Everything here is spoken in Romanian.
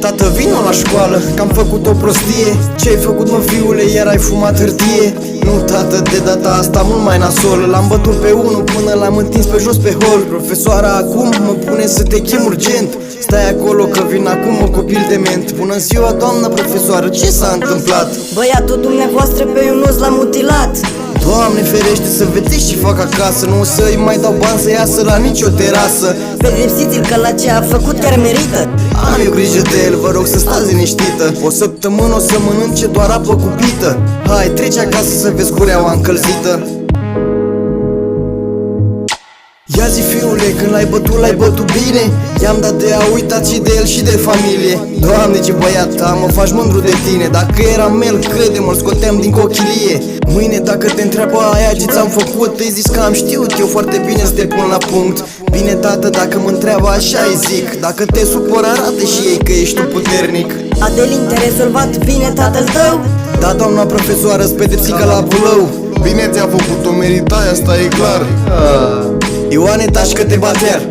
Tată, vino la școală, că am făcut o prostie. Ce-ai făcut, mă, fiule, iar ai fumat hârtie? Nu, tată, de data asta mult mai nasol. L-am bătut pe unul până l-am întins pe jos pe hol. Profesoara acum mă pune să te chem urgent. Stai acolo că vin acum, mă, copil dement. Bună ziua, doamnă profesoară, ce s-a întâmplat? Băiatul dumneavoastră pe Ionuț l-a mutilat. Doamne ferește, să vedeți ce fac acasă. Nu o să-i mai dau bani să iasă la nicio terasă. Pedepsiți-l că la ce a făcut chiar merită. Am eu grijă de el, vă rog să stați liniștită. O săptămână o să mănânce doar apă cu pită. Hai, treci acasă să vezi cureaua încălzită. Ia zi, fiule, când l-ai bătut bine. I-am dat de a uitat și de el și de familie. Doamne, ce băiat am, mă faci mândru de tine. Dacă eram mel, crede-mă, scoteam din cochilie. Mâine dacă te întreabă aia ce ți-am făcut, îi zis că am știut eu foarte bine să te pun la punct. Bine, tată, dacă mă întreabă așa îi zic. Dacă te supără, arată și ei că ești tu puternic. Adelin, te-ai rezolvat bine tatăl tău? Da, doamna profesoară, spedepsi ca la Bulău. Bine ți-a făcut-o, meritai, asta e clar. Ioane, taci că te bat iar.